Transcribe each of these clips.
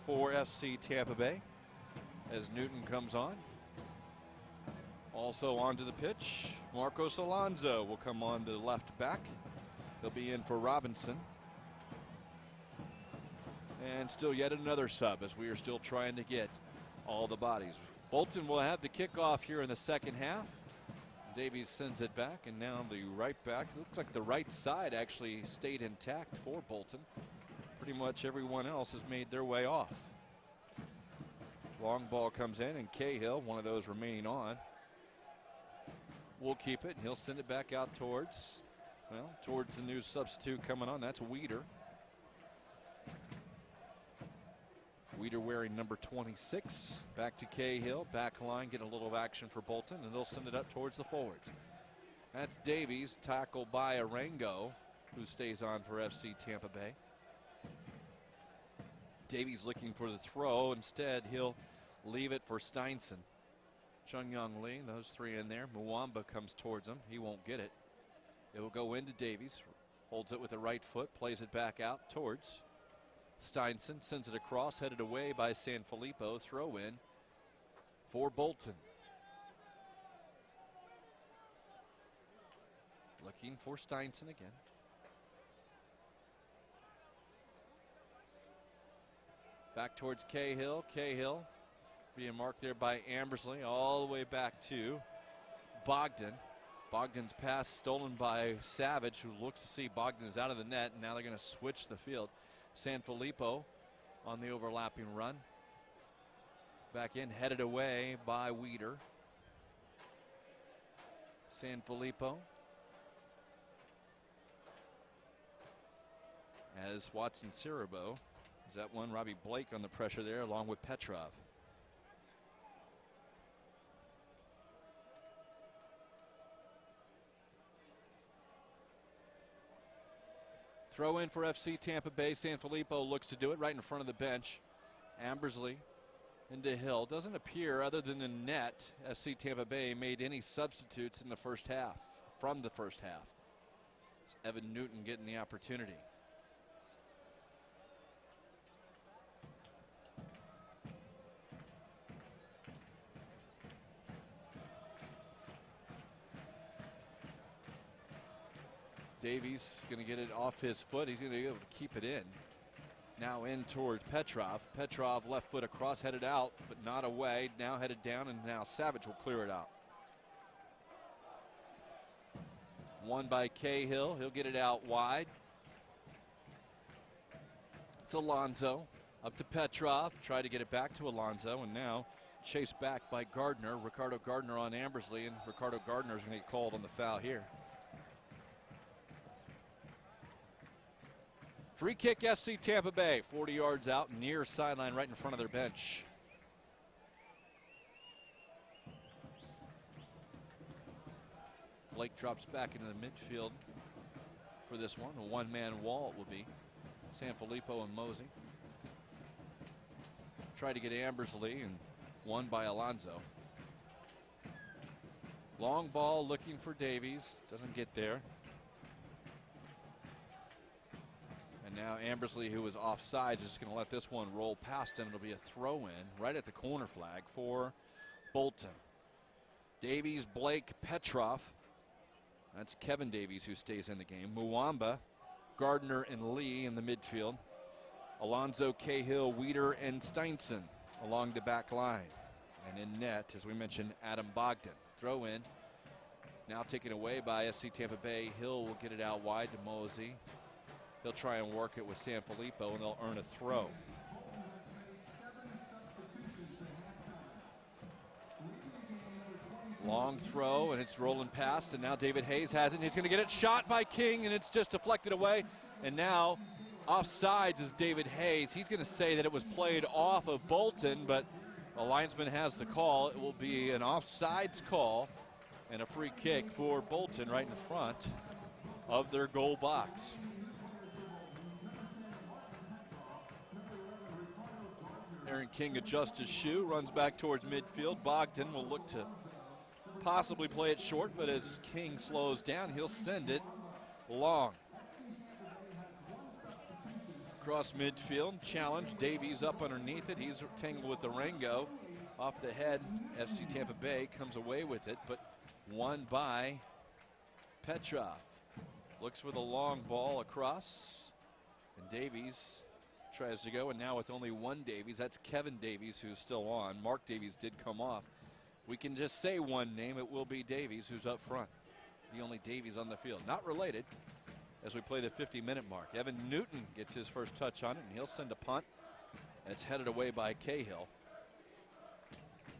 for FC Tampa Bay as Newton comes on. Also onto the pitch, Marcos Alonso will come on the left back. He'll be in for Robinson. And still yet another sub as we are still trying to get all the bodies. Bolton will have the kickoff here in the second half. Davies sends it back, and now the right back. Looks like the right side actually stayed intact for Bolton. Pretty much everyone else has made their way off. Long ball comes in, and Cahill, one of those remaining on, will keep it, and he'll send it back out towards the new substitute coming on. That's Weeder. Weeder wearing number 26. Back to Cahill. Back line, get a little action for Bolton, and they'll send it up towards the forwards. That's Davies, tackled by Arango, who stays on for FC Tampa Bay. Davies looking for the throw. Instead, he'll leave it for Steinson. Chung Young Lee, those three in there. Muamba comes towards him. He won't get it. It will go into Davies. Holds it with the right foot, plays it back out towards Steinson, sends it across, headed away by Sanfilippo. Throw in for Bolton. Looking for Steinson again. Back towards Cahill. Cahill being marked there by Ambersley, all the way back to Bogdan. Bogdan's pass stolen by Savage, who looks to see Bogdan is out of the net, and now they're going to switch the field. Sanfilippo on the overlapping run. Back in, headed away by Weeder. Sanfilippo. As Watson Cirabo. Is that one? Robbie Blake on the pressure there, along with Petrov. Throw in for FC Tampa Bay. Sanfilippo looks to do it right in front of the bench. Ambersley into Hill. Doesn't appear, other than the net, FC Tampa Bay made any substitutes in the first half, from the first half. It's Evan Newton getting the opportunity. Davies is going to get it off his foot. He's going to be able to keep it in. Now in towards Petrov. Petrov left foot across, headed out, but not away. Now headed down, and now Savage will clear it out. Won by Cahill. He'll get it out wide. It's Alonso. Up to Petrov. Try to get it back to Alonso, and now chased back by Gardner. Ricardo Gardner on Ambersley, and Ricardo Gardner is going to get called on the foul here. Free kick FC Tampa Bay, 40 yards out, near sideline, right in front of their bench. Blake drops back into the midfield for this one. A one-man wall it will be. Sanfilippo and Mosey. Try to get Ambersley, and won by Alonso. Long ball looking for Davies. Doesn't get there. Now Ambersley, who was offside, is just going to let this one roll past him. It'll be a throw-in right at the corner flag for Bolton. Davies, Blake, Petrov. That's Kevin Davies who stays in the game. Muamba, Gardner, and Lee in the midfield. Alonso, Cahill, Weeder, and Steinson along the back line. And in net, as we mentioned, Adam Bogdan. Throw in. Now taken away by FC Tampa Bay. Hill will get it out wide to Mosey. They'll try and work it with Sanfilippo, and they'll earn a throw. Long throw, and it's rolling past, and now David Hayes has it, and he's going to get it shot by King, and it's just deflected away. And now offsides is David Hayes. He's going to say that it was played off of Bolton, but the linesman has the call. It will be an offsides call and a free kick for Bolton right in front of their goal box. Aaron King adjusts his shoe, runs back towards midfield. Bogdan will look to possibly play it short, but as King slows down, he'll send it long. Across midfield, challenge. Davies up underneath it. He's tangled with the Rango. Off the head, FC Tampa Bay comes away with it, but won by Petrov. Looks for the long ball across, and Davies tries to go, and now with only one Davies, that's Kevin Davies, who's still on. Mark Davies did come off. We can just say one name. It will be Davies, who's up front. The only Davies on the field. Not related as we play the 50-minute mark. Evan Newton gets his first touch on it, and he'll send a punt. It's headed away by Cahill.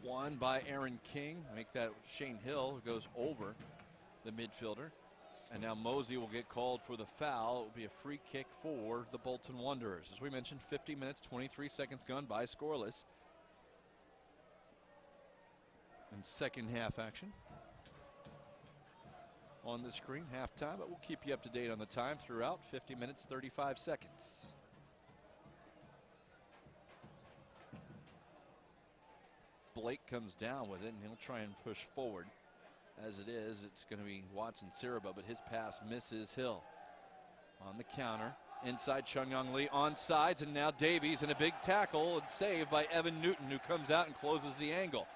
Won by Aaron King. Make that Shane Hill, who goes over the midfielder. And now Mosey will get called for the foul. It will be a free kick for the Bolton Wanderers. As we mentioned, 50 minutes, 23 seconds gone by, scoreless. In second half action. On the screen, halftime, but we'll keep you up to date on the time throughout. 50 minutes, 35 seconds. Blake comes down with it, and he'll try and push forward. As it is, it's going to be Watson Siriba, but his pass misses Hill. On the counter, inside Chung-Young Lee, on sides, and now Davies, and a big tackle and save by Evan Newton, who comes out and closes the angle.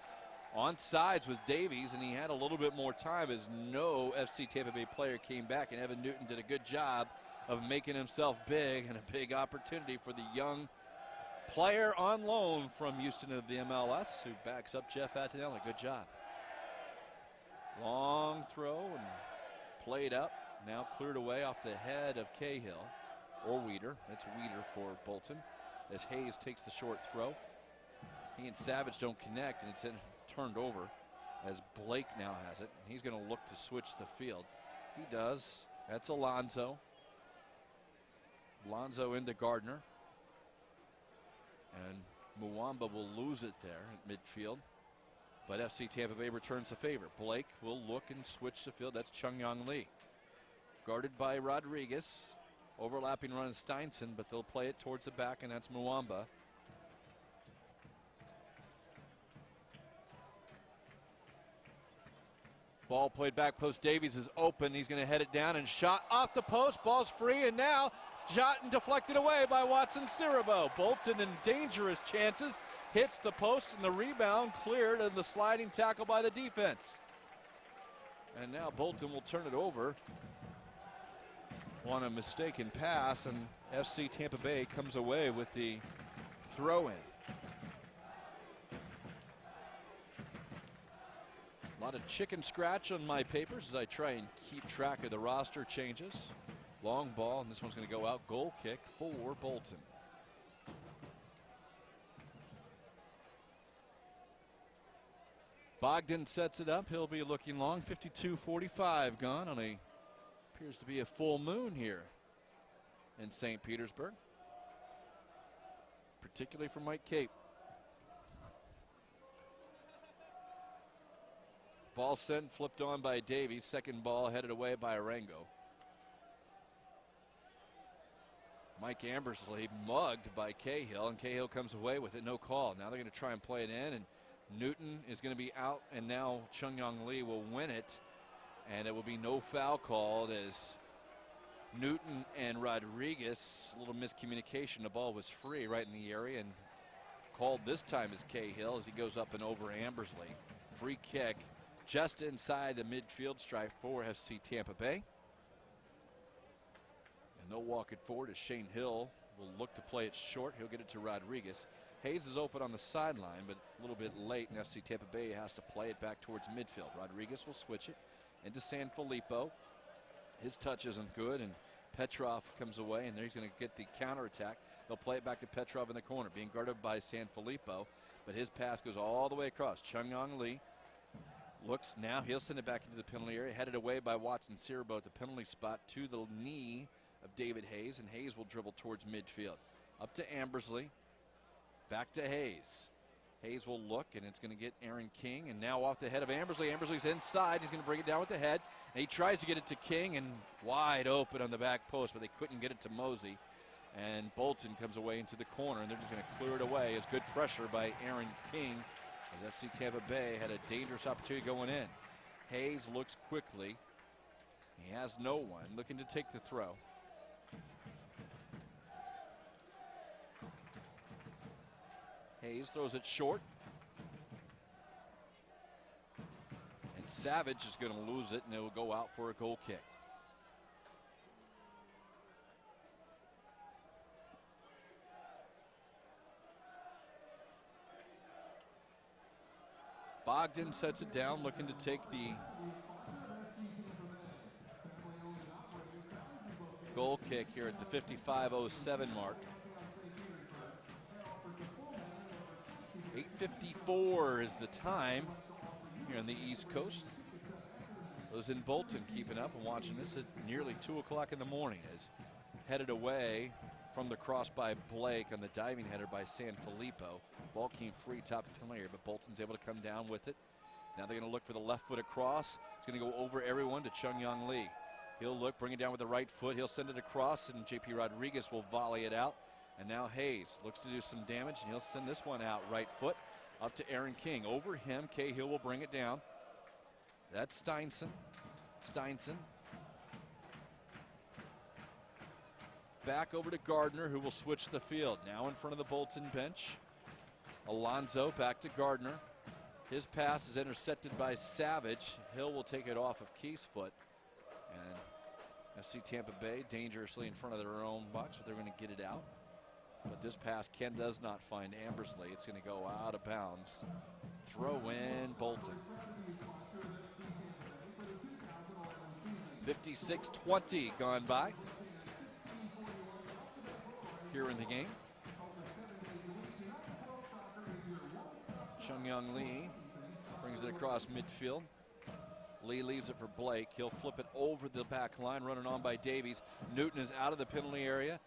On sides was Davies, and he had a little bit more time as no FC Tampa Bay player came back, and Evan Newton did a good job of making himself big, and a big opportunity for the young player on loan from Houston of the MLS, who backs up Jeff Attinelli. Good job. Long throw and played up. Now cleared away off the head of Cahill, or Weeder. It's Weeder for Bolton, as Hayes takes the short throw. He and Savage don't connect, and it's turned over as Blake now has it. He's going to look to switch the field. He does. That's Alonso. Alonso into Gardner. And Muamba will lose it there at midfield. But FC Tampa Bay returns the favor. Blake will look and switch the field. That's Chung-Young Lee. Guarded by Rodriguez. Overlapping run Steinson, but they'll play it towards the back, and that's Muamba. Ball played back post. Davies is open. He's going to head it down and shot off the post. Ball's free, and now shot and deflected away by Watson Siribo. Bolton in dangerous chances. Hits the post, and the rebound cleared of the sliding tackle by the defense. And now Bolton will turn it over on a mistaken pass, and FC Tampa Bay comes away with the throw-in. A lot of chicken scratch on my papers as I try and keep track of the roster changes. Long ball, and this one's going to go out. Goal kick for Bolton. Bogdan sets it up. He'll be looking long. 52:45 gone on a appears to be a full moon here in St. Petersburg, particularly for Mike Cape. Ball sent, flipped on by Davies. Second ball headed away by Arango. Mike Ambersley mugged by Cahill, and Cahill comes away with it. No call. Now they're going to try and play it in, and Newton is going to be out, and now Chung-Young Lee will win it, and it will be no foul called as Newton and Rodriguez, a little miscommunication. The ball was free right in the area, and called this time as Cahill as he goes up and over Ambersley. Free kick just inside the midfield stripe for FC Tampa Bay. And they'll walk it forward as Shane Hill will look to play it short. He'll get it to Rodriguez. Hayes is open on the sideline, but a little bit late, and FC Tampa Bay has to play it back towards midfield. Rodriguez will switch it into Sanfilippo. His touch isn't good, and Petrov comes away, and there he's going to get the counterattack. They'll play it back to Petrov in the corner, being guarded by Sanfilippo, but his pass goes all the way across. Chung-Young Lee looks now. He'll send it back into the penalty area, headed away by Watson Siribo at the penalty spot to the knee of David Hayes, and Hayes will dribble towards midfield. Up to Ambersley. Back to Hayes. Hayes will look, and it's going to get Aaron King, and now off the head of Ambersley. Ambersley's inside. He's going to bring it down with the head, and he tries to get it to King, and wide open on the back post, but they couldn't get it to Mosey. And Bolton comes away into the corner, and they're just going to clear it away as good pressure by Aaron King, as FC Tampa Bay had a dangerous opportunity going in. Hayes looks quickly. He has no one, looking to take the throw. Hayes throws it short. And Savage is going to lose it, and it will go out for a goal kick. Bogdan sets it down, looking to take the goal kick here at the 55:07 mark. 8:54 is the time here on the East Coast. Those in Bolton keeping up and watching this at nearly 2 o'clock in the morning is headed away from the cross by Blake on the diving header by Sanfilippo. Ball came free top of the penalty area, but Bolton's able to come down with it. Now they're going to look for the left foot across. It's going to go over everyone to Chung-Young Lee. He'll look, bring it down with the right foot. He'll send it across, and J.P. Rodriguez will volley it out. And now Hayes looks to do some damage, and he'll send this one out right foot up to Aaron King. Over him, Cahill will bring it down. That's Steinson. Back over to Gardner, who will switch the field. Now in front of the Bolton bench. Alonso back to Gardner. His pass is intercepted by Savage. Hill will take it off of Keith's foot. And FC Tampa Bay dangerously in front of their own box, but they're going to get it out. But this pass does not find Ambersley. It's going to go out of bounds. Throw in Bolton. 56-20 gone by here in the game. Chung-Young Lee brings it across midfield. Lee leaves it for Blake. He'll flip it over the back line, running on by Davies. Newton is out of the penalty area.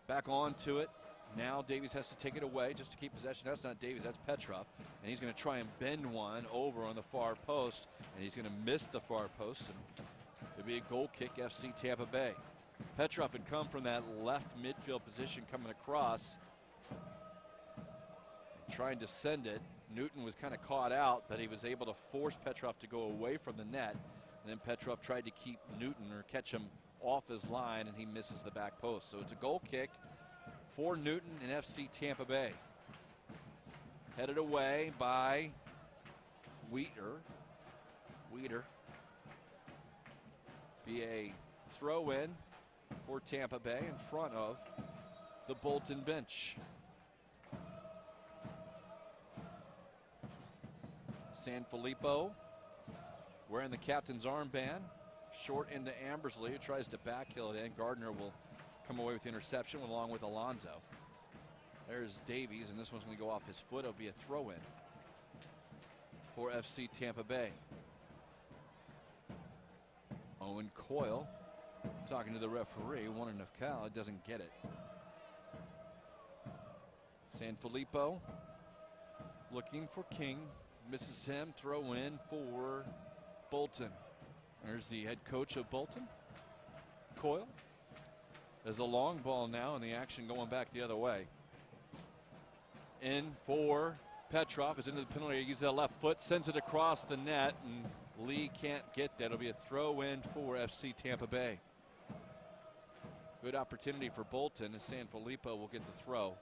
Back onto it. Now Davies has to take it away just to keep possession. That's not Davies, that's Petrov. And he's going to try and bend one over on the far post. And he's going to miss the far post. And it'll be a goal kick, FC Tampa Bay. Petrov had come from that left midfield position coming across. Trying to send it. Newton was kind of caught out, but he was able to force Petrov to go away from the net. And then Petrov tried to keep Newton or catch him off his line, and he misses the back post. So it's a goal kick for Newton and FC Tampa Bay. Headed away by Wheater. Be a throw in for Tampa Bay in front of the Bolton bench. Sanfilippo wearing the captain's armband. Short into Ambersley, who tries to backheel it in. Gardner will come away with the interception along with Alonso. There's Davies, and this one's going to go off his foot. It'll be a throw-in for FC Tampa Bay. Owen Coyle talking to the referee, wanting a foul. It doesn't get it. Sanfilippo looking for King. Misses him. Throw in for Bolton. There's the head coach of Bolton, Coyle. There's a long ball now, and the action going back the other way. In for Petrov. It's into the penalty. He uses that left foot, sends it across the net, and Lee can't get that. It'll be a throw in for FC Tampa Bay. Good opportunity for Bolton, as Sanfilippo will get the throw.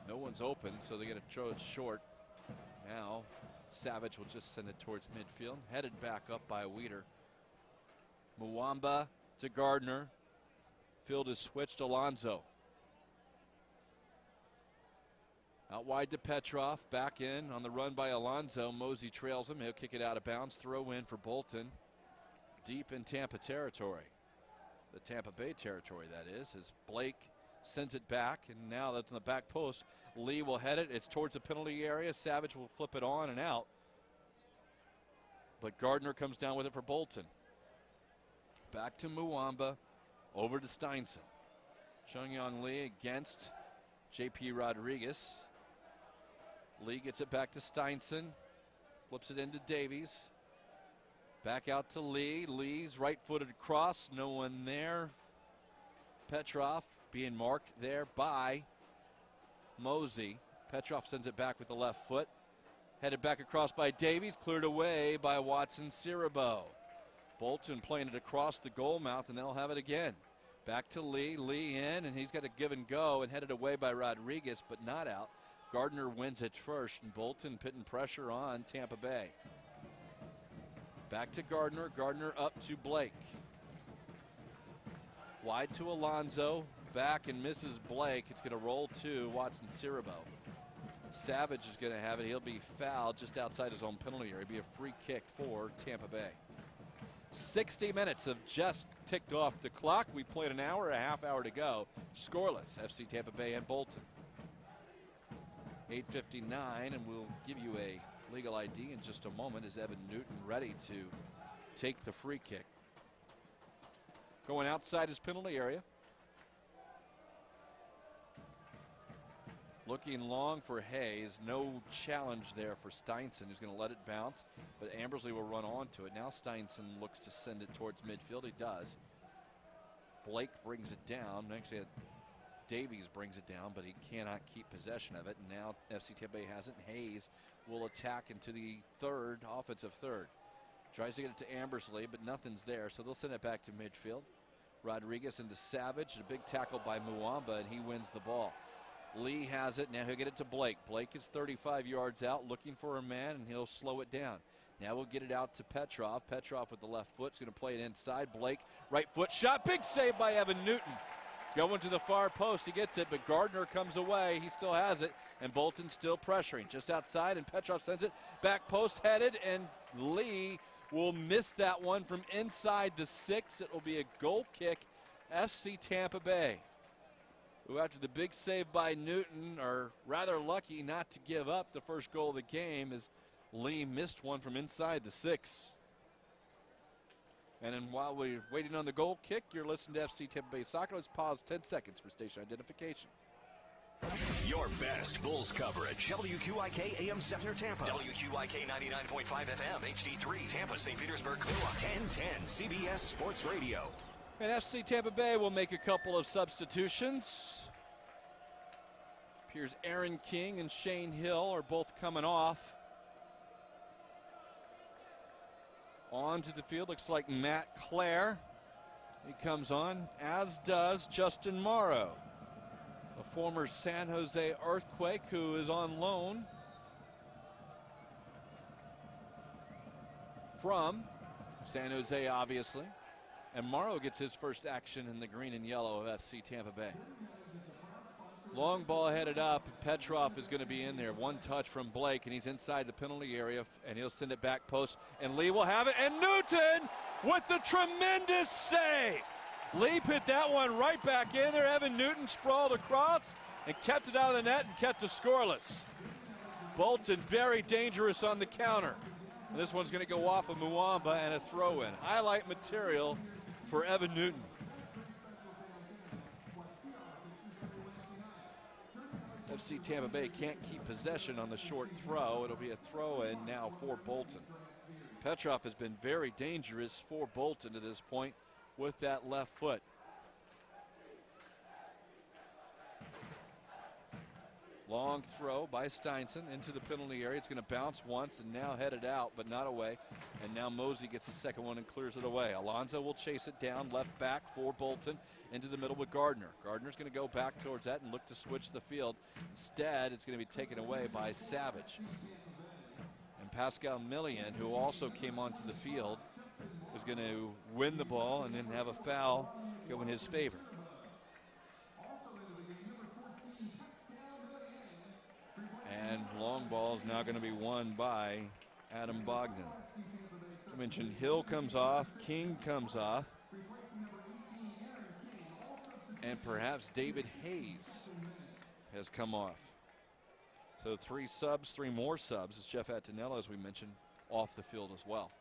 No one's open, so they get to throw it short. Now, Savage will just send it towards midfield. Headed back up by Wheater. Muamba to Gardner. Field is switched. Alonso. Out wide to Petrov. Back in on the run by Alonso. Mosey trails him. He'll kick it out of bounds. Throw in for Bolton. Deep in Tampa territory. The Tampa Bay territory, that is. As Blake sends it back, and now that's in the back post. Lee will head it. It's towards the penalty area. Savage will flip it on and out. But Gardner comes down with it for Bolton. Back to Muamba. Over to Steinson. Chung-Young Lee against J.P. Rodriguez. Lee gets it back to Steinson. Flips it into Davies. Back out to Lee. Lee's right-footed cross. No one there. Petrov being marked there by Mosey. Petrov sends it back with the left foot. Headed back across by Davies. Cleared away by Watson-Cirabo. Bolton playing it across the goal mouth, and they'll have it again. Back to Lee. Lee in, and he's got a give and go, and headed away by Rodriguez, but not out. Gardner wins it first, and Bolton putting pressure on Tampa Bay. Back to Gardner. Gardner up to Blake. Wide to Alonzo. Back and misses Blake. It's going to roll to Watson Cirabo. Savage is going to have it. He'll be fouled just outside his own penalty area. It'll be a free kick for Tampa Bay. 60 minutes have just ticked off the clock. We played an hour, a half hour to go. Scoreless, FC Tampa Bay and Bolton. 8:59, and we'll give you a legal ID in just a moment as Evan Newton ready to take the free kick. Going outside his penalty area. Looking long for Hayes. No challenge there for Steinson, who's going to let it bounce. But Ambersley will run onto it. Now Steinson looks to send it towards midfield. He does. Blake brings it down. Actually, Davies brings it down, but he cannot keep possession of it. And now FC Tampa Bay has it. Hayes will attack into the offensive third. Tries to get it to Ambersley, but nothing's there. So they'll send it back to midfield. Rodriguez into Savage. A big tackle by Muamba, and he wins the ball. Lee has it. Now he'll get it to Blake. Blake is 35 yards out looking for a man, and he'll slow it down. Now we'll get it out to Petrov. Petrov with the left foot is going to play it inside. Blake, right foot shot. Big save by Evan Newton. Going to the far post. He gets it, but Gardner comes away. He still has it, and Bolton's still pressuring. Just outside, and Petrov sends it back post headed, and Lee will miss that one from inside the 6. It will be a goal kick, FC Tampa Bay, who after the big save by Newton are rather lucky not to give up the first goal of the game as Lee missed one from inside the 6. And then while we're waiting on the goal kick, you're listening to FC Tampa Bay Soccer. Let's pause 10 seconds for station identification. Your best Bulls coverage. WQIK AM Center Tampa. WQIK 99.5 FM HD3 Tampa, St. Petersburg, 1010 CBS Sports Radio. And FC Tampa Bay will make a couple of substitutions. Appears Aaron King and Shane Hill are both coming off. Onto the field, looks like Matt Clare. He comes on, as does Justin Morrow, a former San Jose Earthquake who is on loan from San Jose, obviously. And Morrow gets his first action in the green and yellow of FC Tampa Bay. Long ball headed up. Petrov is going to be in there. One touch from Blake, and he's inside the penalty area, and he'll send it back post. And Lee will have it. And Newton with the tremendous save. Lee put that one right back in there. Evan Newton sprawled across and kept it out of the net and kept it scoreless. Bolton very dangerous on the counter. And this one's going to go off of Muamba and a throw-in. Highlight material for Evan Newton. FC Tampa Bay can't keep possession on the short throw. It'll be a throw-in now for Bolton. Petrov has been very dangerous for Bolton to this point with that left foot. Long throw by Steinson into the penalty area. It's going to bounce once and now headed out, but not away. And now Mosey gets the second one and clears it away. Alonzo will chase it down, left back for Bolton, into the middle with Gardner. Gardner's going to go back towards that and look to switch the field. Instead, it's going to be taken away by Savage. And Pascal Millian, who also came onto the field, was going to win the ball and then have a foul go in his favor. And long ball is now going to be won by Adam Bogdan. I mentioned Hill comes off, King comes off, and perhaps David Hayes has come off. So 3 subs, 3 more subs, as Jeff Attinella, as we mentioned, off the field as well.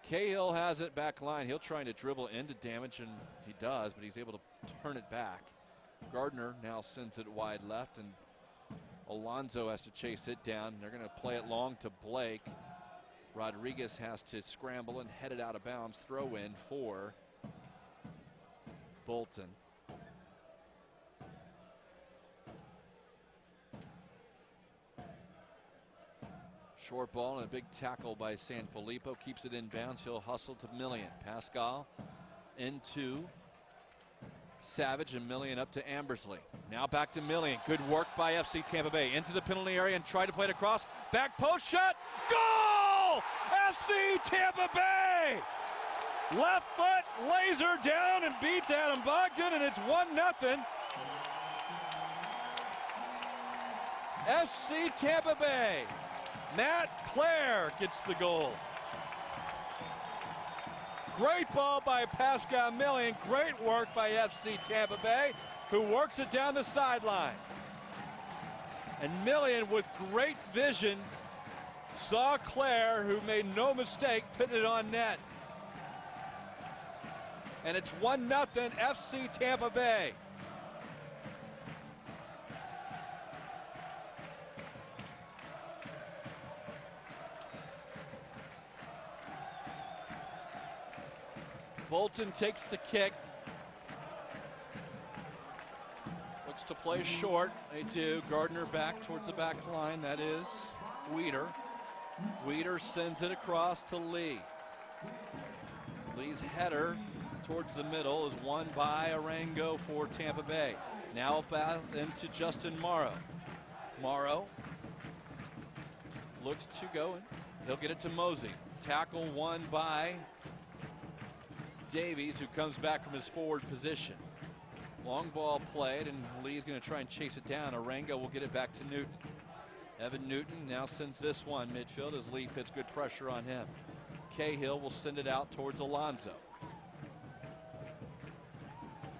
Cahill has it back line. He'll try to dribble into damage, and he does, but he's able to turn it back. Gardner now sends it wide left, and Alonzo has to chase it down. They're going to play it long to Blake. Rodriguez has to scramble and head it out of bounds. Throw in for Bolton. Short ball and a big tackle by Sanfilippo. Keeps it in bounds. He'll hustle to Millian. Pascal into Savage, and Millian up to Ambersley. Now back to Millian. Good work by FC Tampa Bay. Into the penalty area and tried to play it across. Back post shot. Goal! FC Tampa Bay! Left foot laser down and beats Adam Bogdan, and it's 1-0. FC Tampa Bay. Matt Clare gets the goal. Great ball by Pascal Millian. Great work by FC Tampa Bay, who works it down the sideline. And Millian, with great vision, saw Clare, who made no mistake, putting it on net. And it's 1-0 FC Tampa Bay. Bolton takes the kick. Looks to play short. They do. Gardner back towards the back line. That is Weeder. Weeder sends it across to Lee. Lee's header towards the middle is won by Arango for Tampa Bay. Now back into Justin Morrow. Morrow looks to go, and he'll get it to Mosey. Tackle won by Davies, who comes back from his forward position. Long ball played, and Lee's going to try and chase it down. Arango will get it back to Newton. Evan Newton now sends this one midfield as Lee puts good pressure on him. Cahill will send it out towards Alonso.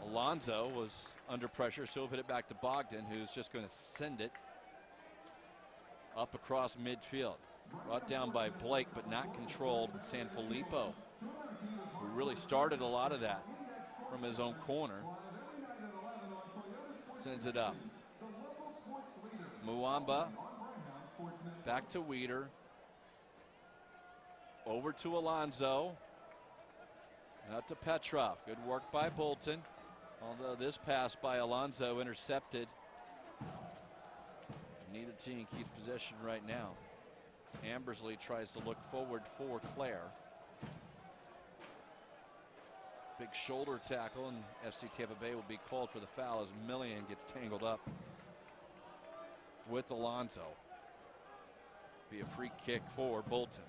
Alonso was under pressure, so he'll put it back to Bogdan, who's just going to send it up across midfield. Brought down by Blake, but not controlled. And Sanfilippo, who really started a lot of that from his own corner, sends it up. Muamba back to Weeder. Over to Alonso. Out to Petrov. Good work by Bolton. Although this pass by Alonso intercepted. Neither team keeps possession right now. Ambersley tries to look forward for Clare. Big shoulder tackle, and FC Tampa Bay will be called for the foul as Millian gets tangled up with Alonso. Be a free kick for Bolton.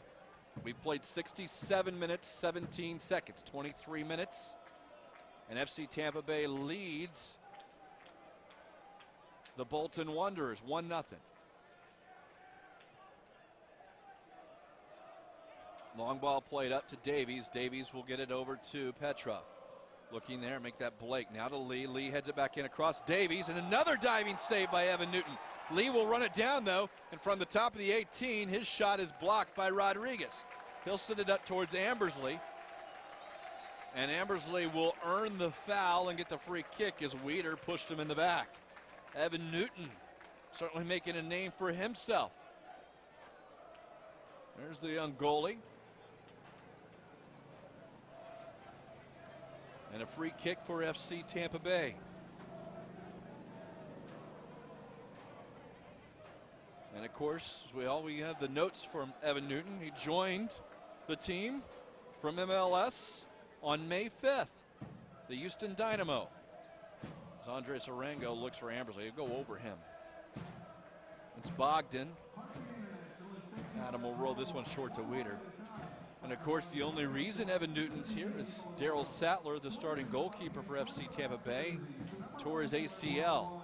We've played 67 minutes, 17 seconds, 23 minutes. And FC Tampa Bay leads the Bolton Wanderers 1-0. Long ball played up to Davies. Davies will get it over to Petrov. Looking there, make that Blake. Now to Lee. Lee heads it back in across Davies, and another diving save by Evan Newton. Lee will run it down, though, and from the top of the 18, his shot is blocked by Rodriguez. He'll send it up towards Ambersley, and Ambersley will earn the foul and get the free kick as Weeder pushed him in the back. Evan Newton certainly making a name for himself. There's the young goalie. And a free kick for FC Tampa Bay. And of course, we have the notes from Evan Newton. He joined the team from MLS on May 5th, the Houston Dynamo. As Andres Arango looks for Ambersley, he'll go over him. It's Bogdan. Adam will roll this one short to Weeder. And of course, the only reason Evan Newton's here is Daryl Sattler, the starting goalkeeper for FC Tampa Bay, tore his ACL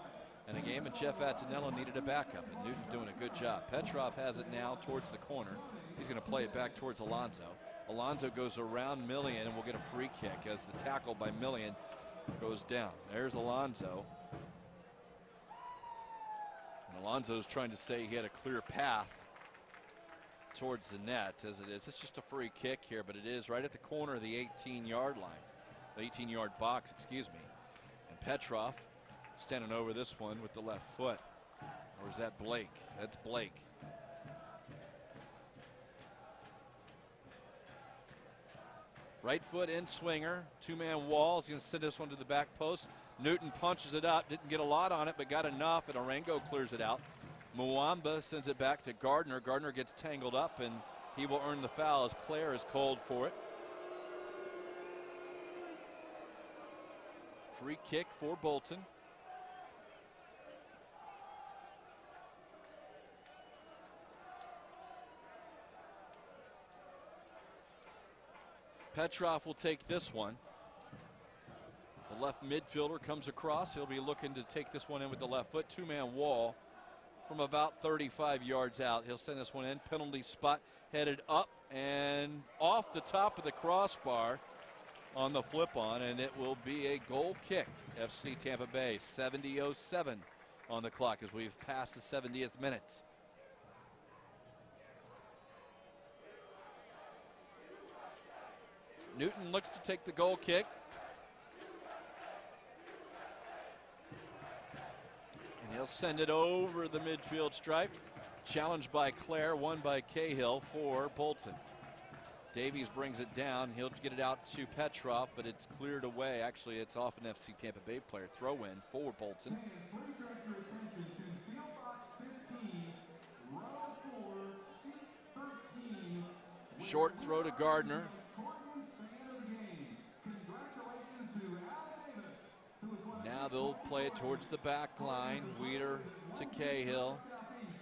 in a game, and Jeff Attinello needed a backup, and Newton doing a good job. Petrov has it now towards the corner. He's going to play it back towards Alonso. Alonso goes around Millian and will get a free kick as the tackle by Millian goes down. There's Alonso. And Alonso's trying to say he had a clear path towards the net as it is. It's just a free kick here, but it is right at the corner of the 18-yard line. The 18-yard box, excuse me. And Petrov standing over this one with the left foot. Or is that Blake? That's Blake. Right foot in swinger. Two-man wall. He's going to send this one to the back post. Newton punches it up. Didn't get a lot on it, but got enough, and Arango clears it out. Muamba sends it back to Gardner. Gardner gets tangled up, and he will earn the foul as Clare is called for it. Free kick for Bolton. Petrov will take this one. The left midfielder comes across. He'll be looking to take this one in with the left foot. Two-man wall from about 35 yards out. He'll send this one in. Penalty spot headed up and off the top of the crossbar on the flip-on, and it will be a goal kick. FC Tampa Bay, 70:07 on the clock as we've passed the 70th minute. Newton looks to take the goal kick. And he'll send it over the midfield stripe. Challenged by Clare, won by Cahill for Bolton. Davies brings it down. He'll get it out to Petrov, but it's cleared away. Actually, it's off an FC Tampa Bay player. Throw in for Bolton. Short throw to Gardner. Now they'll play it towards the back line. Weeder to Cahill.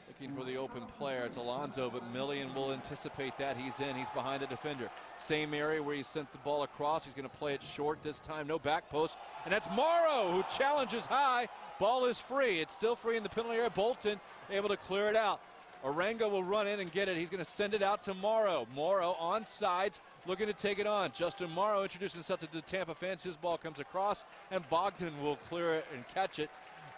Looking for the open player. It's Alonso, but Millian will anticipate that. He's in. He's behind the defender. Same area where he sent the ball across. He's going to play it short this time. No back post. And that's Morrow who challenges high. Ball is free. It's still free in the penalty area. Bolton able to clear it out. Orengo will run in and get it. He's going to send it out to Morrow. Morrow on sides, looking to take it on. Justin Morrow introducing himself to the Tampa fans. His ball comes across, and Bogdan will clear it and catch it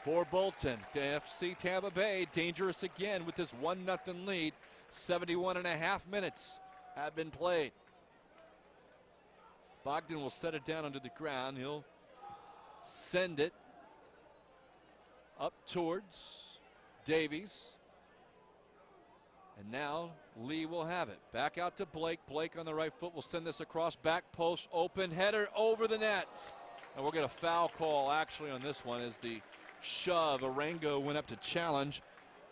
for Bolton. FC Tampa Bay dangerous again with this 1-0 lead. 71.5 minutes have been played. Bogdan will set it down under the ground. He'll send it up towards Davies. And now Lee will have it. Back out to Blake. Blake on the right foot will send this across. Back post, open header over the net. And we'll get a foul call actually on this one as the shove. Orengo went up to challenge,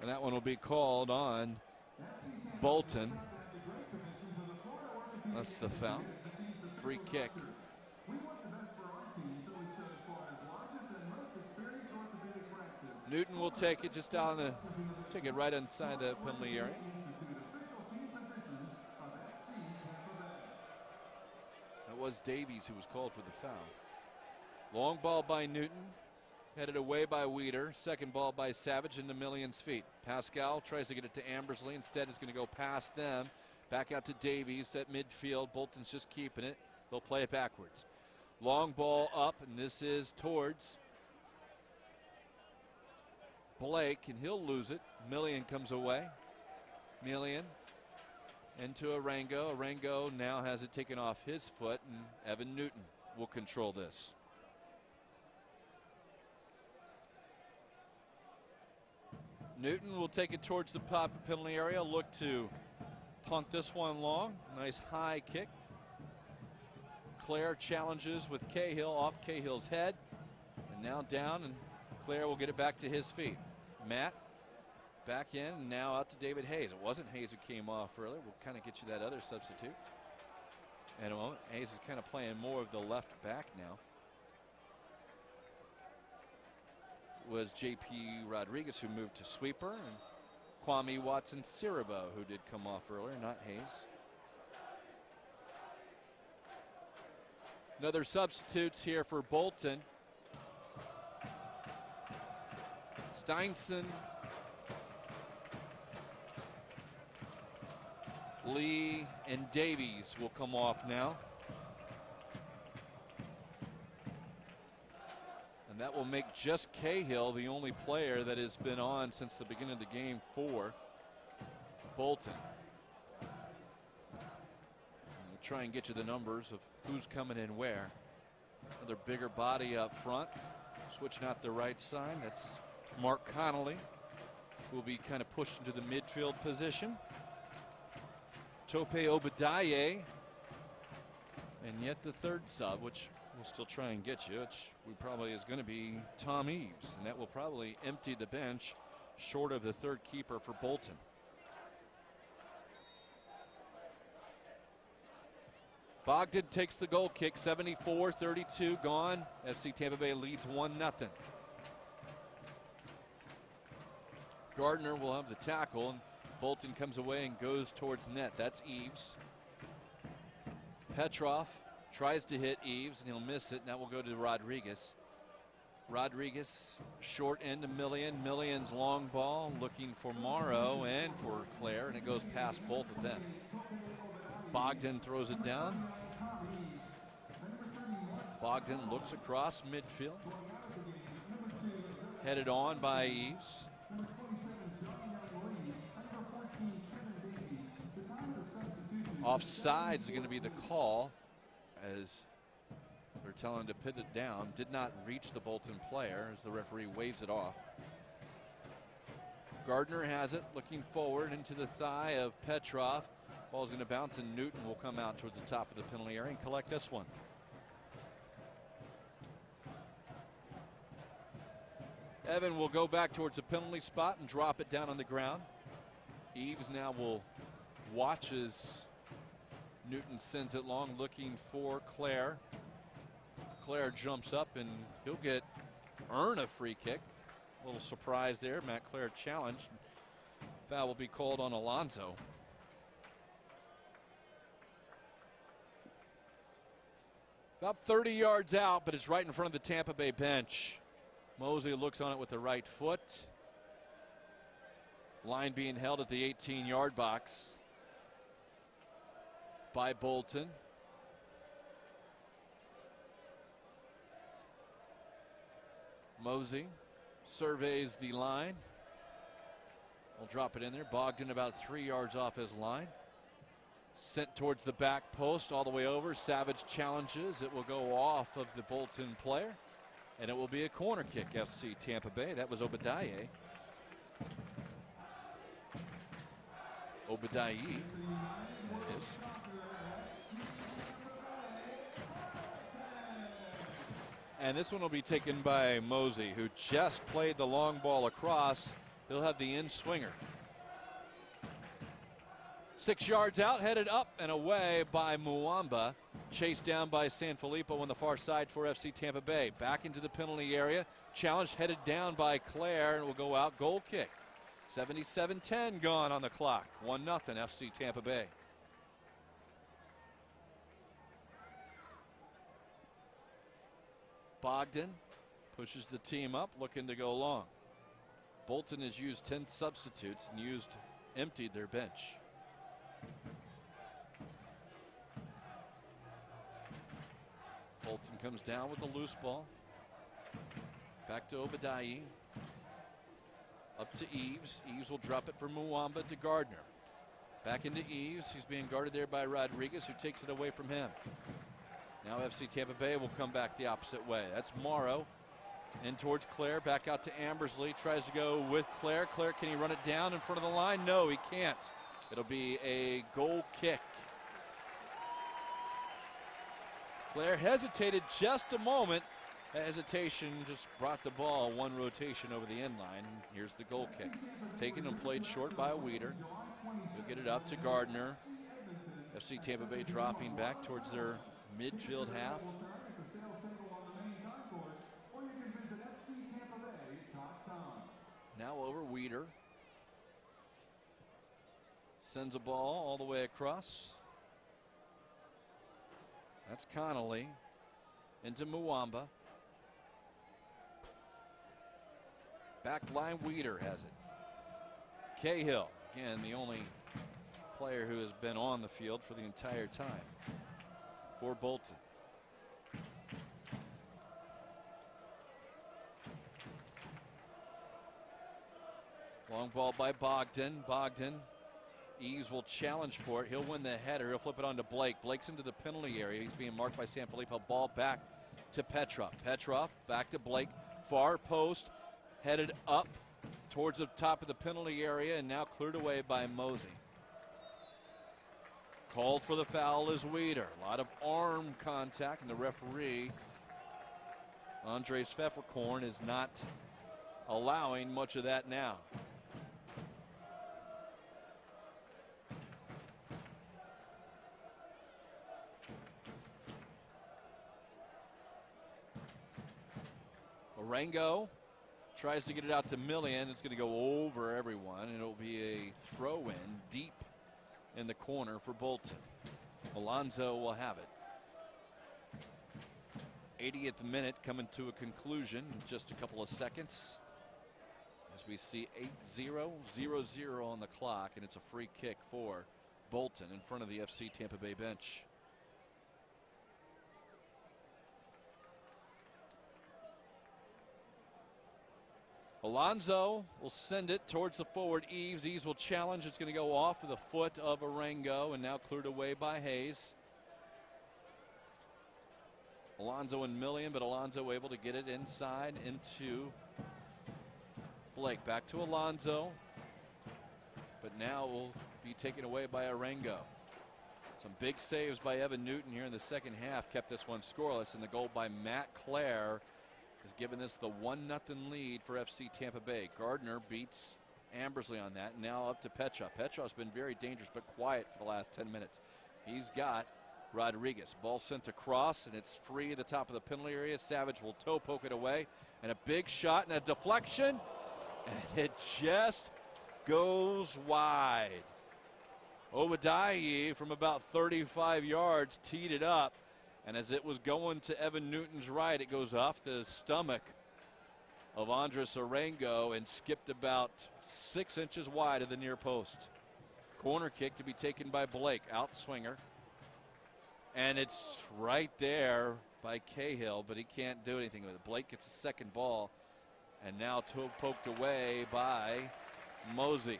and that one will be called on Bolton. That's the foul. Free kick. Newton will take it just down the, take it right inside the penalty area. That was Davies who was called for the foul. Long ball by Newton, headed away by Weeder. Second ball by Savage into Millian's feet. Pascal tries to get it to Ambersley. Instead, it's going to go past them. Back out to Davies at midfield. Bolton's just keeping it. They'll play it backwards. Long ball up, and this is towards Blake, and he'll lose it. Millian comes away. Millian into Orengo. Orengo now has it taken off his foot, and Evan Newton will control this. Newton will take it towards the top penalty area. Look to punt this one long. Nice high kick. Clare challenges with Cahill off Cahill's head. And now down, and Clare will get it back to his feet. Matt back in, and now out to David Hayes. It wasn't Hayes who came off earlier. We'll kind of get you that other substitute in a moment. Hayes is kind of playing more of the left back now. Was J.P. Rodriguez who moved to sweeper, and Kwame Watson-Siriboe who did come off earlier, not Hayes. Another substitutes here for Bolton. Steinson, Lee, and Davies will come off now. And that will make just Cahill the only player that has been on since the beginning of the game for Bolton. We'll try and get you the numbers of who's coming in where. Another bigger body up front. Switching out the right side. That's Mark Connolly, who will be kind of pushed into the midfield position. Tope Obadiah. And yet the third sub, which we'll still try and get you, which we probably is going to be Tom Eves. And that will probably empty the bench short of the third keeper for Bolton. Bogdan takes the goal kick, 74-32 gone. FC Tampa Bay leads 1-0. Gardner will have the tackle, and Bolton comes away and goes towards net. That's Eves. Petrov tries to hit Eves, and he'll miss it. Now we'll go to Rodriguez. Rodriguez, short end to Millian. Millian's long ball looking for Morrow and for Claire, and it goes past both of them. Bogdan throws it down. Bogdan looks across midfield. Headed on by Eves. Offsides are going to be the call, as they're telling him to put it down. Did not reach the Bolton player as the referee waves it off. Gardner has it, looking forward into the thigh of Petrov. Ball's going to bounce, and Newton will come out towards the top of the penalty area and collect this one. Evan will go back towards the penalty spot and drop it down on the ground. Eves now will watch as Newton sends it long, looking for Claire. Claire jumps up, and he'll earn a free kick. A little surprise there. Matt Claire challenged. Foul will be called on Alonso. About 30 yards out, but it's right in front of the Tampa Bay bench. Mosley looks on it with the right foot. Line being held at the 18-yard box by Bolton. Mosey surveys the line. We'll drop it in there. Bogdan about 3 yards off his line. Sent towards the back post all the way over. Savage challenges. It will go off of the Bolton player, and it will be a corner kick, FC Tampa Bay. That was Obadiah. Obadiah, that is. And this one will be taken by Mosey, who just played the long ball across. He'll have the in-swinger. 6 yards out, headed up and away by Muamba. Chased down by Sanfilippo on the far side for FC Tampa Bay. Back into the penalty area. Challenge headed down by Claire, and will go out. Goal kick. 77-10 gone on the clock. 1-0 FC Tampa Bay. Bogdan pushes the team up, looking to go long. Bolton has used 10 substitutes and emptied their bench. Bolton comes down with the loose ball. Back to Obadiah. Up to Eves. Eves will drop it for Muamba to Gardner. Back into Eves. He's being guarded there by Rodriguez, who takes it away from him. Now FC Tampa Bay will come back the opposite way. That's Morrow. In towards Claire. Back out to Ambersley. Tries to go with Claire. Claire, can he run it down in front of the line? No, he can't. It'll be a goal kick. Claire hesitated just a moment. That hesitation just brought the ball one rotation over the end line. Here's the goal kick. Taken and played short by Weeder. He'll get it up to Gardner. FC Tampa Bay dropping back towards their midfield half. Now over Weeder. Sends a ball all the way across. That's Connolly. Into Muamba. Back line, Weeder has it. Cahill, again, the only player who has been on the field for the entire time for Bolton. Long ball by Bogdan. Bogdan. Eves will challenge for it. He'll win the header. He'll flip it on to Blake. Blake's into the penalty area. He's being marked by Sanfilippo. Ball back to Petrov. Petrov back to Blake. Far post. Headed up towards the top of the penalty area, and now cleared away by Mosey. Called for the foul is Weeder. A lot of arm contact, and the referee, Andres Pfefferkorn, is not allowing much of that now. Marengo tries to get it out to Millian. It's going to go over everyone, and it'll be a throw-in deep in the corner for Bolton. Alonso will have it. 80th minute coming to a conclusion in just a couple of seconds. As we see 8-0, 0-0 on the clock, and it's a free kick for Bolton in front of the FC Tampa Bay bench. Alonso will send it towards the forward Eves. Eves will challenge. It's going to go off of the foot of Arango and now cleared away by Hayes. Alonso and Millian, but Alonso able to get it inside into Blake. Back to Alonso, but now it will be taken away by Arango. Some big saves by Evan Newton here in the second half kept this one scoreless, and the goal by Matt Clare has given this the 1-0 lead for FC Tampa Bay. Gardner beats Ambersley on that. Now up to Petrov. Petrov's been very dangerous but quiet for the last 10 minutes. He's got Rodriguez. Ball sent across, and it's free at the top of the penalty area. Savage will toe poke it away, and a big shot and a deflection, and it just goes wide. Obadiah from about 35 yards teed it up, and as it was going to Evan Newton's right, it goes off the stomach of Andres Arango and skipped about 6 inches wide of the near post. Corner kick to be taken by Blake, out swinger. And it's right there by Cahill, but he can't do anything with it. Blake gets the second ball, and now poked away by Mosey.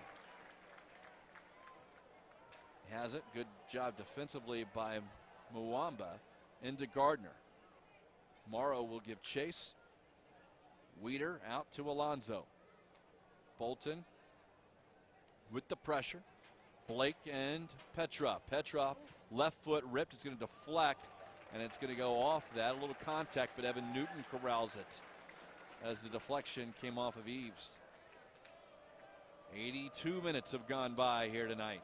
He has it. Good job defensively by Muamba into Gardner. Morrow will give chase. Weeder out to Alonso. Bolton with the pressure. Blake and Petrov. Petrov, left foot ripped. It's going to deflect, and it's going to go off that. A little contact, but Evan Newton corrals it as the deflection came off of Eves. 82 minutes have gone by here tonight.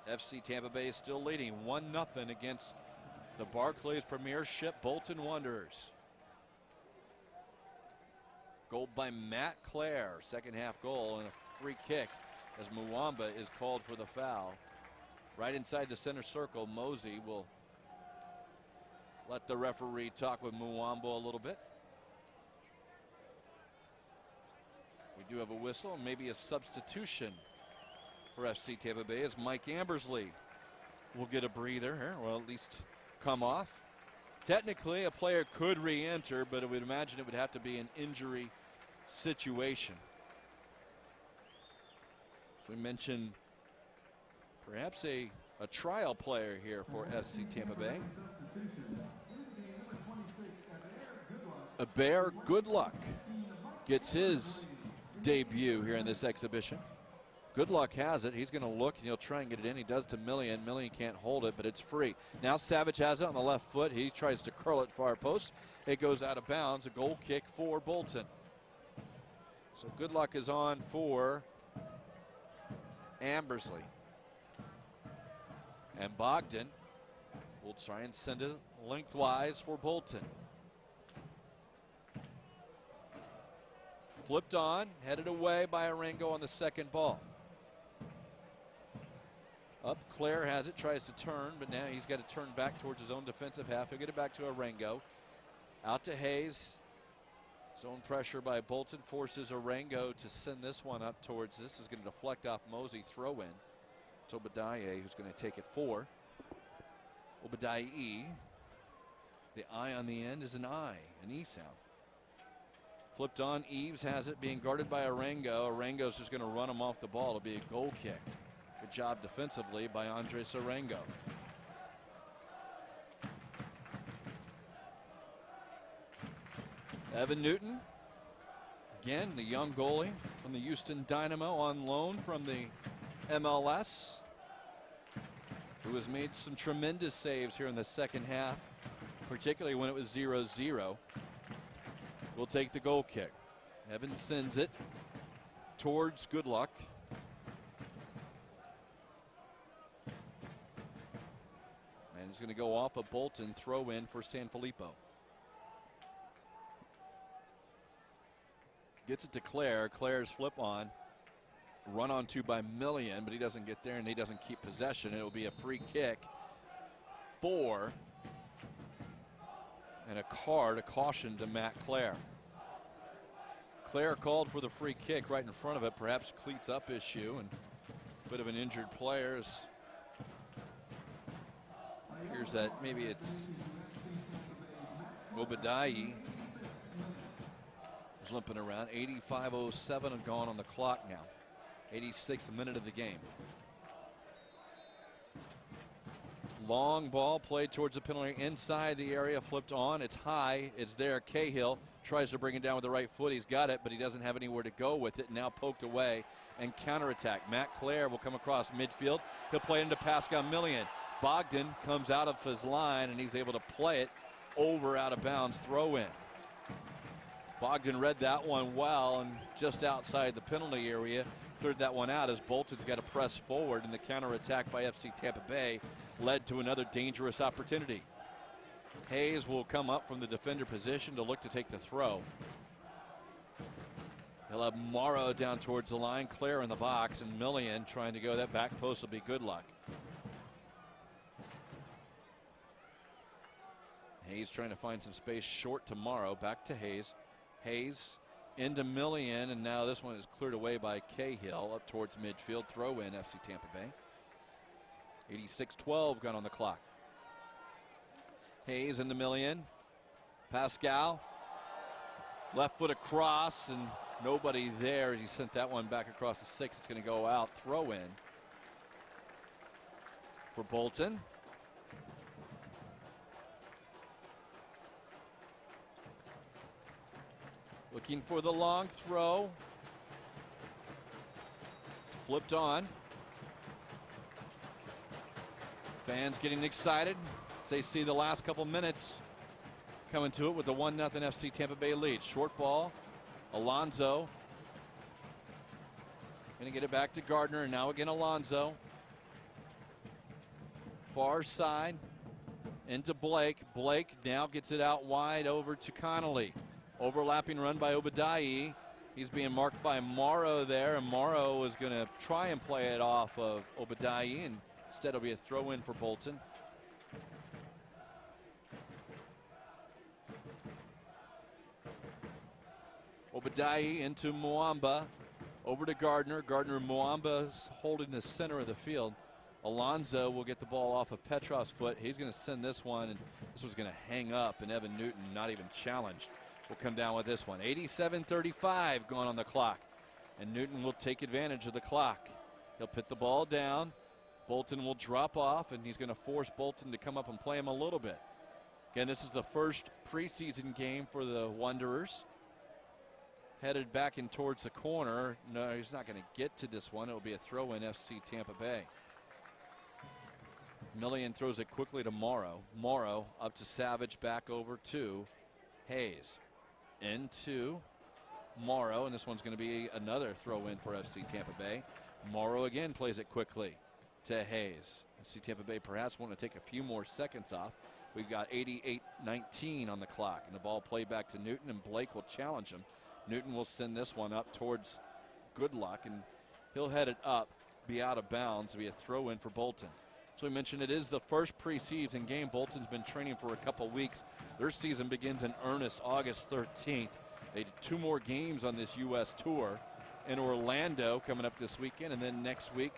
FC Tampa Bay is still leading 1-0 against the Barclays Premiership Bolton Wanderers. Goal by Matt Clare, second half goal, and a free kick as Muamba is called for the foul. Right inside the center circle, Mosey will let the referee talk with Muamba a little bit. We do have a whistle, and maybe a substitution for FC Tampa Bay as Mike Ambersley will get a breather here, or at least come off. Technically, a player could re-enter, but I would imagine it would have to be an injury situation. So we mentioned perhaps a trial player here for FC Tampa Bay. Bear Goodluck gets his debut here in this exhibition. Goodluck has it. He's going to look, and he'll try and get it in. He does to Millian. Millian can't hold it, but it's free. Now Savage has it on the left foot. He tries to curl it far post. It goes out of bounds. A goal kick for Bolton. So Goodluck is on for Ambersley. And Bogdan will try and send it lengthwise for Bolton. Flipped on, headed away by Arango on the second ball. Up, Clare has it, tries to turn, but now he's got to turn back towards his own defensive half. He'll get it back to Arango. Out to Hayes. Zone pressure by Bolton forces Arango to send this one up towards this. Is going to deflect off Mosey, throw in. It's Obadiah who's going to take it for Obadiah E. The I on the end is an I, an E sound. Flipped on, Eves has it, being guarded by Arango. Arango's just going to run him off the ball. It'll be a goal kick. Good job defensively by Andres Arango. Evan Newton, again, the young goalie from the Houston Dynamo on loan from the MLS, who has made some tremendous saves here in the second half, particularly when it was 0-0. Will take the goal kick. Evan sends it towards Goodluck. And it's going to go off a Bolton throw in for Sanfilippo. Gets it to Clare. Clare's flip on. Run on to by Millian, but he doesn't get there and he doesn't keep possession. It will be a free kick 4. And a caution to Matt Clare. Clare called for the free kick right in front of it. Perhaps cleats up issue and a bit of an injured player. Appears that maybe it's Obadiah is limping around. 85:07 gone on the clock now. 86th minute of the game. Long ball played towards the penalty inside the area, flipped on. It's high. It's there. Cahill tries to bring it down with the right foot. He's got it, but he doesn't have anywhere to go with it. Now poked away and counterattack. Matt Clare will come across midfield. He'll play it into Pascal Millian. Bogdan comes out of his line, and he's able to play it over out of bounds. Throw in. Bogdan read that one well, and just outside the penalty area, cleared that one out as Bolton's got to press forward, and the counterattack by FC Tampa Bay led to another dangerous opportunity. Hayes will come up from the defender position to look to take the throw. He'll have Morrow down towards the line, Clare in the box, and Millian trying to go. That back post will be good luck. Hayes trying to find some space short to Morrow. Back to Hayes. Hayes into Millian, and now this one is cleared away by Cahill up towards midfield. Throw in FC Tampa Bay. 86:12 gone on the clock. Hayes into Millian. Pascal. Left foot across, and nobody there as he sent that one back across the 6. It's going to go out. Throw in for Bolton. Looking for the long throw. Flipped on. Fans getting excited as they see the last couple minutes coming to it with the 1-0 FC Tampa Bay lead. Short ball. Alonso. Going to get it back to Gardner, and now again Alonso. Far side into Blake. Blake now gets it out wide over to Connolly. Overlapping run by Obadiah. He's being marked by Morrow there, and Morrow is going to try and play it off of Obadiah, and instead it'll be a throw in for Bolton. Obadiah into Muamba. Over to Gardner. Gardner and Muamba's holding the center of the field. Alonso will get the ball off of Petrov's foot. He's going to send this one, and this one's going to hang up, and Evan Newton not even challenged. Will come down with this one. 87:35 going on the clock, and Newton will take advantage of the clock. He'll put the ball down. Bolton will drop off, and he's going to force Bolton to come up and play him a little bit. Again, this is the first preseason game for the Wanderers. Headed back in towards the corner. No, he's not going to get to this one. It will be a throw in FC Tampa Bay. Millian throws it quickly to Morrow. Morrow up to Savage, back over to Hayes. Into Morrow, and this one's going to be another throw in for FC Tampa Bay. Morrow again plays it quickly to Hayes. FC Tampa Bay perhaps want to take a few more seconds off. We've got 88:19 on the clock, and the ball played back to Newton, and Blake will challenge him. Newton will send this one up towards Goodluck, and he'll head it up, be out of bounds, be a throw in for Bolton. So we mentioned it is the first preseason game. Bolton's been training for a couple weeks. Their season begins in earnest August 13th. They did 2 more games on this U.S. tour in Orlando coming up this weekend, and then next week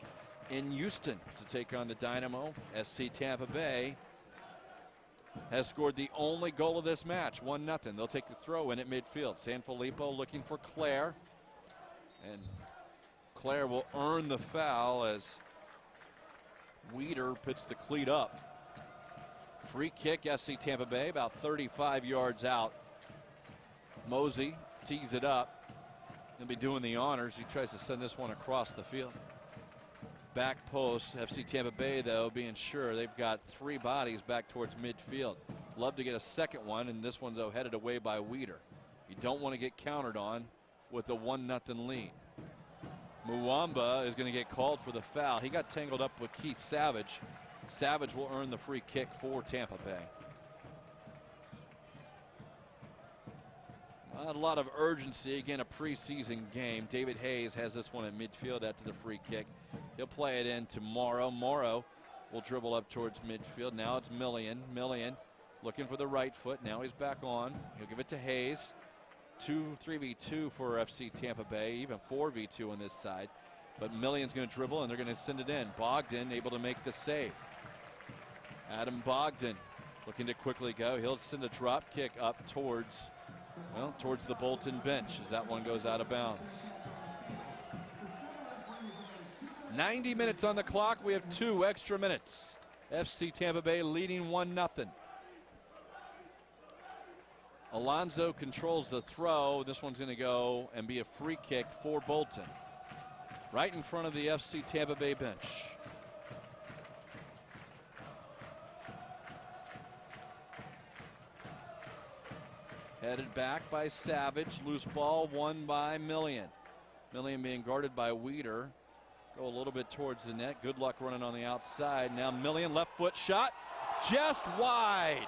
in Houston to take on the Dynamo. FC Tampa Bay has scored the only goal of this match, 1-0. They'll take the throw in at midfield. Sanfilippo looking for Clare, and Clare will earn the foul as Weeder puts the cleat up. Free kick, FC Tampa Bay, about 35 yards out. Mosey tees it up. He'll be doing the honors. He tries to send this one across the field. Back post, FC Tampa Bay, though, being sure they've got 3 bodies back towards midfield. Love to get a second one, and this one's headed away by Weeder. You don't want to get countered on with a 1-0 lead. Muamba is going to get called for the foul. He got tangled up with Keith Savage. Savage will earn the free kick for Tampa Bay. A lot of urgency. Again, a preseason game. David Hayes has this one at midfield after the free kick. He'll play it in to Morrow. Morrow will dribble up towards midfield. Now it's Millian. Millian looking for the right foot. Now he's back on. He'll give it to Hayes. 3v2 for FC Tampa Bay, even 4v2 on this side. But Million's going to dribble, and they're going to send it in. Bogdan able to make the save. Adam Bogdan looking to quickly go. He'll send a drop kick up towards the Bolton bench as that one goes out of bounds. 90 minutes on the clock. We have 2 extra minutes. FC Tampa Bay leading 1-0. Alonso controls the throw. This one's going to go and be a free kick for Bolton. Right in front of the FC Tampa Bay bench. Headed back by Savage. Loose ball won by Millian. Millian being guarded by Weeder. Go a little bit towards the net. Good luck running on the outside. Now Millian, left foot shot. Just wide.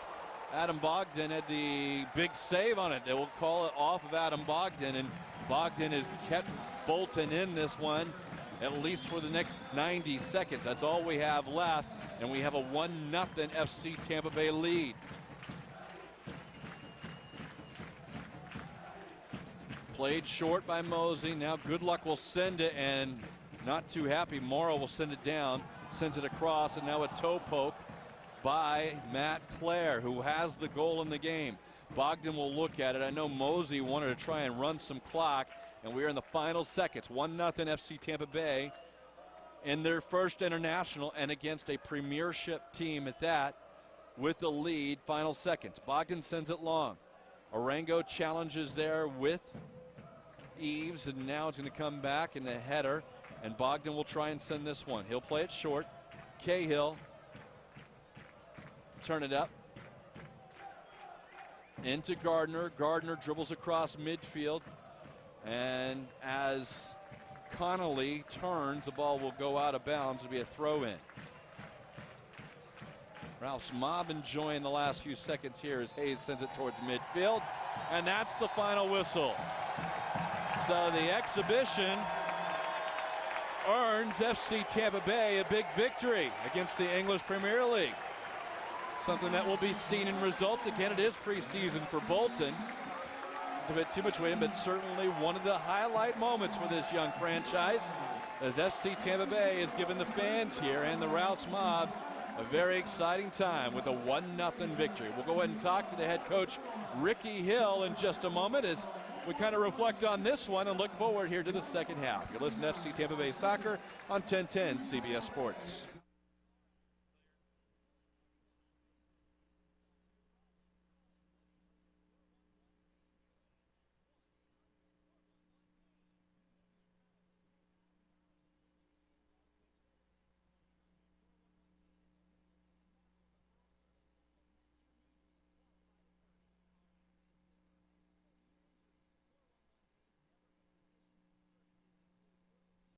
Adam Bogdan had the big save on it. They will call it off of Adam Bogdan, and Bogdan has kept Bolton in this one at least for the next 90 seconds. That's all we have left, and we have a 1-0 FC Tampa Bay lead. Played short by Mosey. Now Good Luck will send it, and not too happy. Morrow will send it down, sends it across, and now a toe poke by Matt Clare, who has the goal in the game. Bogdan will look at it. I know Mosey wanted to try and run some clock, and we are in the final seconds. 1-0 FC Tampa Bay in their first international, and against a premiership team at that, with the lead. Final seconds. Bogdan sends it long. Arango challenges there with Eves, and now it's going to come back in a header, and Bogdan will try and send this one. He'll play it short. Cahill turn it up into Gardner. Gardner dribbles across midfield, and as Connolly turns, the ball will go out of bounds. It'll be a throw in. Ralph's Mob enjoying the last few seconds here as Hayes sends it towards midfield, and that's the final whistle. So the exhibition earns FC Tampa Bay a big victory against the English Premier League. Something that will be seen in results. Again, it is preseason for Bolton. A bit too much waiting, but certainly one of the highlight moments for this young franchise, as FC Tampa Bay has given the fans here and the Rouse Mob a very exciting time with a 1-0 victory. We'll go ahead and talk to the head coach, Ricky Hill, in just a moment as we kind of reflect on this one and look forward here to the second half. You're listening to FC Tampa Bay Soccer on 1010 CBS Sports.